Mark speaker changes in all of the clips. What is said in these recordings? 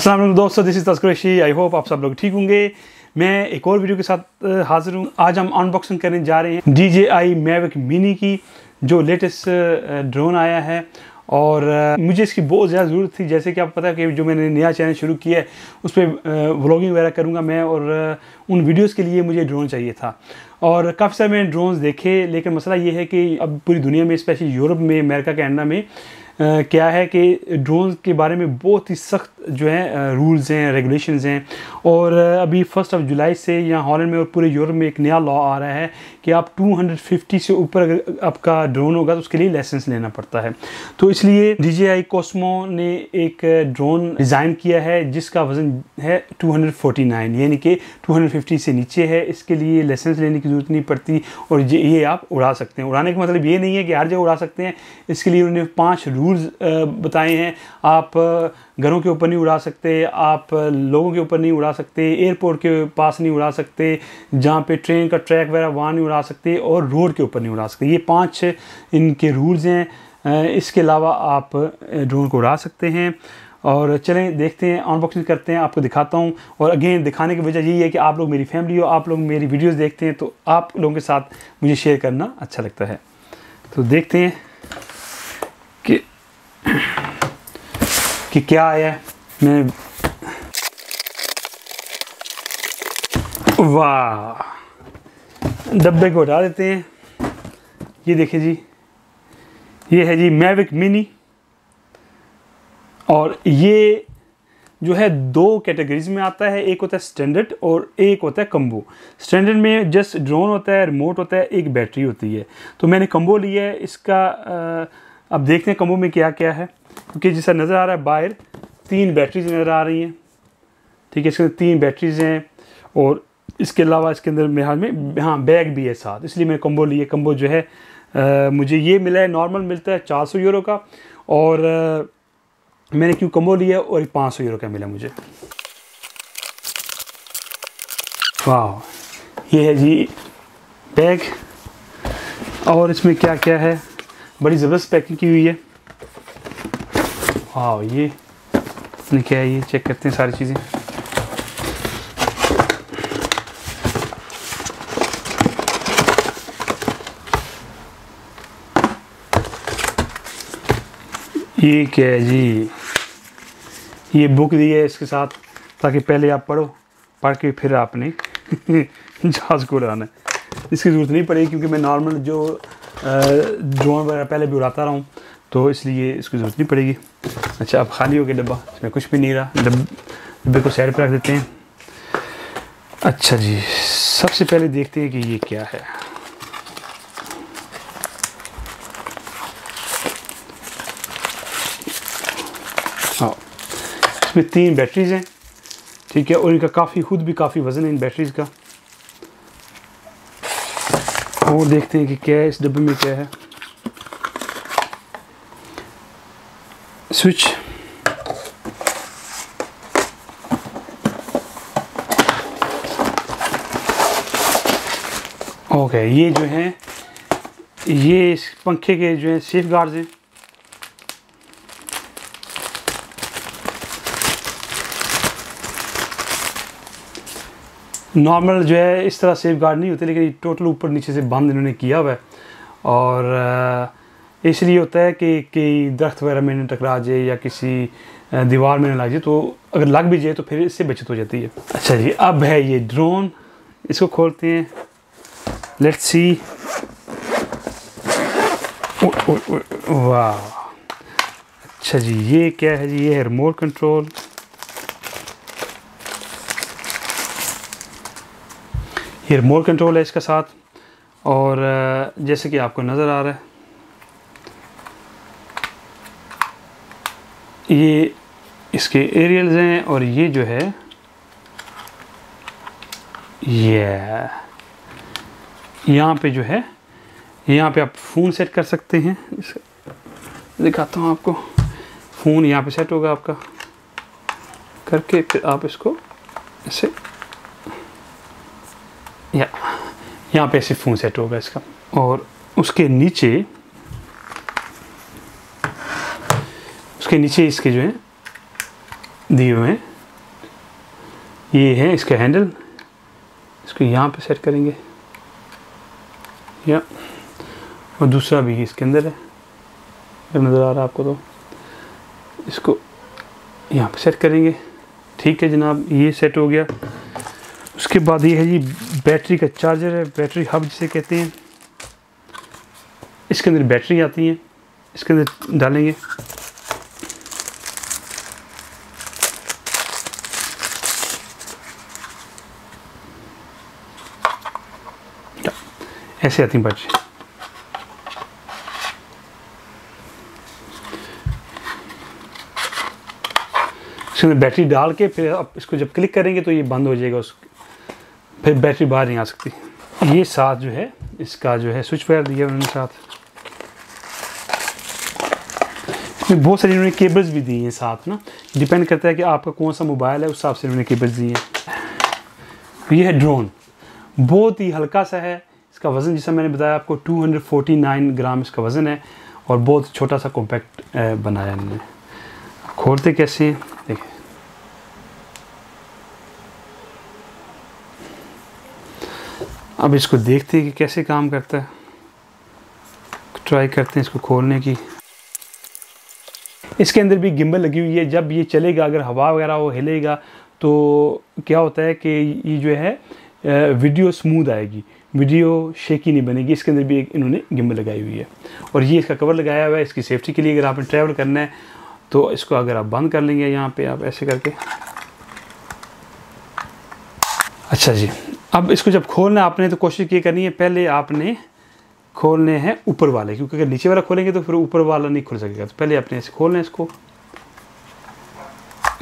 Speaker 1: अस्सलाम वालेकुम दोस्तों, दिस इज़ तस्करेशी। आई होप आप सब लोग ठीक होंगे। मैं एक और वीडियो के साथ हाजिर हूँ। आज हम अनबॉक्सिंग करने जा रहे हैं DJI Mavic Mini की, जो लेटेस्ट ड्रोन आया है। और मुझे इसकी बहुत ज़्यादा ज़रूरत थी। जैसे कि आपको पता है कि जो मैंने नया चैनल शुरू किया है उस पर व्लॉगिंग वगैरह करूँगा मैं, और उन वीडियोस के लिए मुझे ड्रोन चाहिए था। और काफ़ी सारे मैंने ड्रोन्स देखे, लेकिन मसला ये है कि अब पूरी दुनिया में, स्पेशली यूरोप में, अमेरिका, कनाडा में क्या है कि ड्रोन के बारे में बहुत ही सख्त जो है रूल्स हैं, रेगुलेशंस हैं। और अभी 1 जुलाई से यहाँ हॉलैंड में और पूरे यूरोप में एक नया लॉ आ रहा है कि आप 250 से ऊपर अगर आपका ड्रोन होगा तो उसके लिए लाइसेंस लेना पड़ता है। तो इसलिए DJI Osmo ने एक ड्रोन डिज़ाइन किया है जिसका वज़न है 249, यानी कि 250 से नीचे है। इसके लिए लाइसेंस लेने की ज़रूरत नहीं पड़ती और ये आप उड़ा सकते हैं। उड़ाने का मतलब ये नहीं है कि हर जगह उड़ा सकते हैं। इसके लिए उन्होंने 5 रूल्स बताए हैं। आप घरों के ऊपर नहीं उड़ा सकते, आप लोगों के ऊपर नहीं उड़ा सकते, एयरपोर्ट के पास नहीं उड़ा सकते, जहाँ पे ट्रेन का ट्रैक वगैरह वहाँ नहीं उड़ा सकते, और रोड के ऊपर नहीं उड़ा सकते। ये 5 इनके रूल्स हैं। इसके अलावा आप ड्रोन को उड़ा सकते हैं। और चलें देखते हैं, अनबॉक्सिंग करते हैं, आपको दिखाता हूँ। और अगेन दिखाने की वजह यही है कि आप लोग मेरी फैमिली हो, आप लोग मेरी वीडियोस देखते हैं, तो आप लोगों के साथ मुझे शेयर करना अच्छा लगता है। तो देखते हैं कि क्या आया है। मैं वाह, डब्बे को हटा देते हैं। ये देखिए जी, ये है जी Mavic Mini। और ये जो है 2 कैटेगरीज में आता है। एक होता है स्टैंडर्ड और एक होता है कम्बो। स्टैंडर्ड में जस्ट ड्रोन होता है, रिमोट होता है, एक बैटरी होती है। तो मैंने कम्बो लिया है। इसका अब देखते हैं कम्बो में क्या क्या है, क्योंकि जैसा नज़र आ रहा है बाहर 3 बैटरीज नज़र आ रही हैं। ठीक है, इसके अंदर 3 बैटरीज हैं और इसके अलावा इसके अंदर मेरे हाल में हाँ बैग भी है साथ, इसलिए मैं कम्बो लिए। कम्बो जो है मुझे ये मिला है, नॉर्मल मिलता है 400 यूरो का, और मैंने क्यों कम्बो लिया और 500 यूरो का मिला मुझे। वाह, ये है जी बैग। और इसमें क्या क्या है, बड़ी ज़बरदस्त पैकिंग की हुई है। वाह, ये क्या है, ये चेक करते हैं सारी चीज़ें। ये क्या है जी, ये बुक दी है इसके साथ, ताकि पहले आप पढ़ के फिर आपने जहाज को उड़ाना है। इसकी ज़रूरत नहीं पड़ेगी, क्योंकि मैं नॉर्मल जो ड्रोन वगैरह पहले भी उड़ाता रहा हूँ, तो इसलिए इसकी ज़रूरत नहीं पड़ेगी। अच्छा, अब खाली हो गया डब्बा, इसमें कुछ भी नहीं रहा। डब्बे को साइड पर रख देते हैं। अच्छा जी, सबसे पहले देखते हैं कि ये क्या है। हाँ, इसमें 3 बैटरीज हैं। ठीक है, और इनका खुद भी काफ़ी वज़न है इन बैटरीज का। और देखते हैं कि क्या है इस डब्बे में, क्या है। Switch, okay. ये जो है, ये इस पंखे के जो है सेफ गार्ड्स हैं। नॉर्मल जो है इस तरह सेफ गार्ड नहीं होते, लेकिन टोटल ऊपर नीचे से बंद इन्होंने किया हुआ है। और इसलिए होता है कि दरख्त वगैरह में न टकरा जाए या किसी दीवार में न लग जाए, तो अगर लग भी जाए तो फिर इससे बचत हो जाती है। अच्छा जी, अब है ये ड्रोन, इसको खोलते हैं। Let's see. वाह, अच्छा जी, ये क्या है जी, ये है रिमोट कंट्रोल। ये रिमोट कंट्रोल है इसका साथ। और जैसे कि आपको नज़र आ रहा है, ये इसके एरियल्स हैं। और ये जो है, ये यहाँ पे जो है, यहाँ पे आप फ़ोन सेट कर सकते हैं। दिखाता हूँ आपको। फ़ोन यहाँ पे सेट होगा आपका, करके फिर आप इसको ऐसे, यहाँ पे ऐसे फ़ोन सेट होगा इसका। और उसके नीचे इसके जो है दिए हुए हैं ये है इसका हैंडल, इसको यहाँ पे सेट करेंगे या, और दूसरा भी इसके अंदर है, अगर नज़र आ रहा है आपको तो इसको यहाँ पे सेट करेंगे। ठीक है जनाब, ये सेट हो गया। उसके बाद ये है जी बैटरी का चार्जर है, बैटरी हब जिसे कहते हैं। इसके अंदर बैटरी आती है, इसके अंदर डालेंगे। ऐसे आती हैं बैटरी। इसके अंदर बैटरी डाल के फिर आप इसको जब क्लिक करेंगे तो ये बंद हो जाएगा, फिर बैटरी बाहर नहीं आ सकती। ये साथ जो है इसका जो है स्विच वायर दिया उन्होंने साथ, इसमें बहुत सारी उन्होंने केबल्स भी दी हैं साथ ना, डिपेंड करता है कि आपका कौन सा मोबाइल है उस हिसाब से उन्होंने केबल्स दी हैं। ये है ड्रोन, बहुत ही हल्का सा है। इसका वज़न जैसा मैंने बताया आपको 249 ग्राम इसका वज़न है और बहुत छोटा सा कॉम्पैक्ट बनाया इन्होंने। खोलते कैसे हैं देखिए, अब इसको देखते हैं कि कैसे काम करता है, ट्राई करते हैं इसको खोलने की। इसके अंदर भी गिम्बल लगी हुई है, जब ये चलेगा अगर हवा वगैरह वो हिलेगा तो क्या होता है कि ये जो है वीडियो स्मूथ आएगी, वीडियो शेकी नहीं बनेगी। इसके अंदर भी एक इन्होंने गिम्बल लगाई हुई है और ये इसका कवर लगाया हुआ है इसकी सेफ्टी के लिए। अगर आपने ट्रैवल करना है तो इसको अगर आप बंद कर लेंगे यहाँ पे आप ऐसे करके। अच्छा जी, अब इसको जब खोलना है आपने तो कोशिश ये करनी है, पहले आपने खोलने हैं ऊपर वाले, क्योंकि अगर नीचे वाला खोलेंगे तो फिर ऊपर वाला नहीं खुल सकेगा। तो पहले आपने ऐसे खोलना है, इसको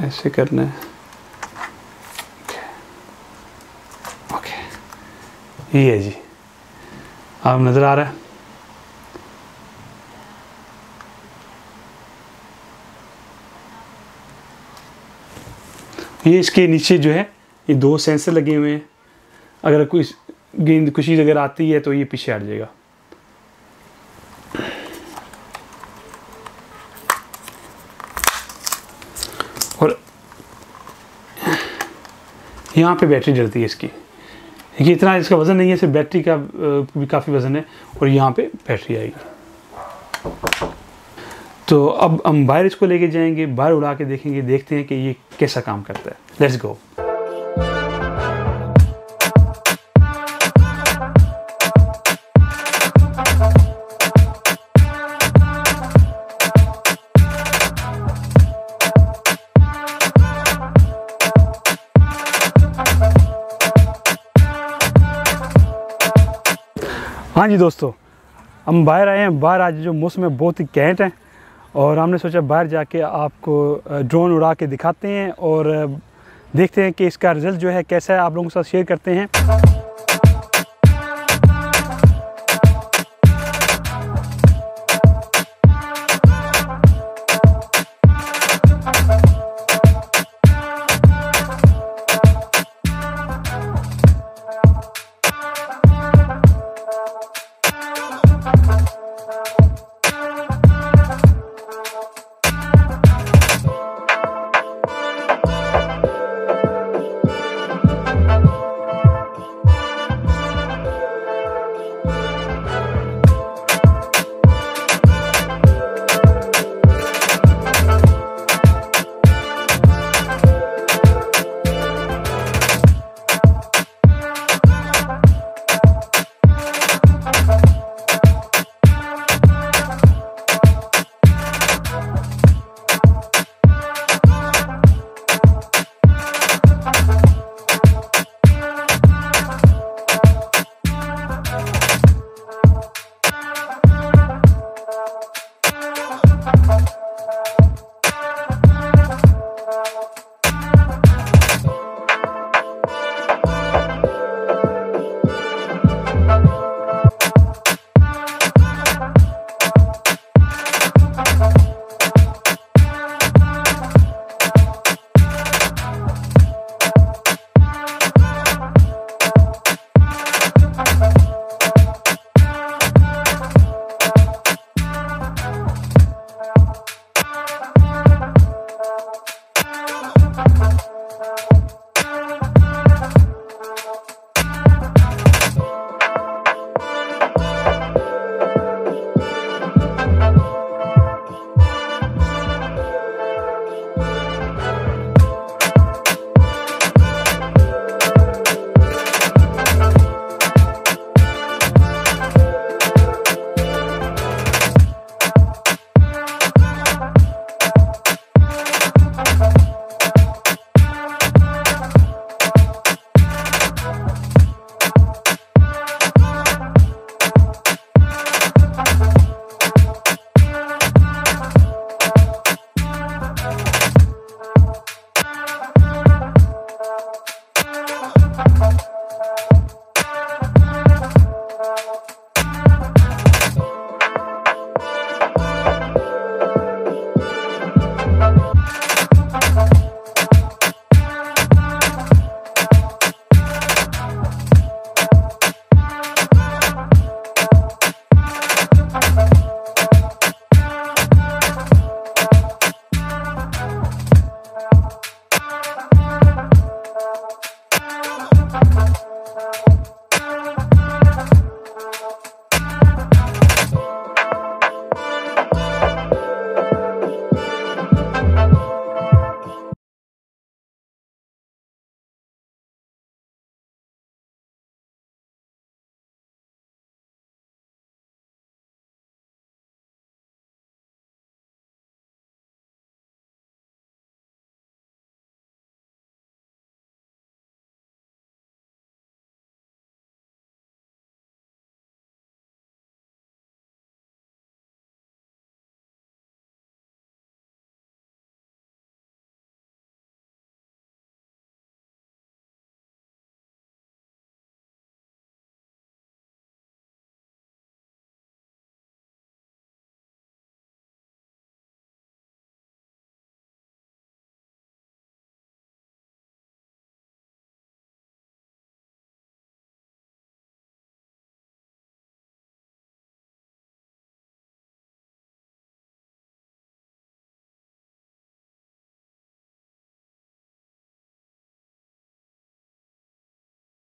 Speaker 1: ऐसे करना है। ओके, ये है जी, आप नज़र आ रहा है। ये इसके नीचे जो है ये 2 सेंसर लगे हुए हैं, अगर कोई गेंद कुछ चीज़ अगर आती है तो ये पीछे हट जाएगा। और यहाँ पे बैटरी डलती है इसकी, देखिए इतना इसका वज़न नहीं है, सिर्फ बैटरी का भी काफ़ी वज़न है और यहाँ पे बैटरी आएगी। तो अब हम बाहर इसको लेके जाएंगे, बाहर उड़ा के देखेंगे, देखते हैं कि ये कैसा काम करता है। Let's go. हाँ जी दोस्तों, हम बाहर आए हैं। बाहर आज जो मौसम है बहुत ही कैंट है और हमने सोचा बाहर जाके आपको ड्रोन उड़ा के दिखाते हैं और देखते हैं कि इसका रिज़ल्ट जो है कैसा है, आप लोगों के साथ शेयर करते हैं।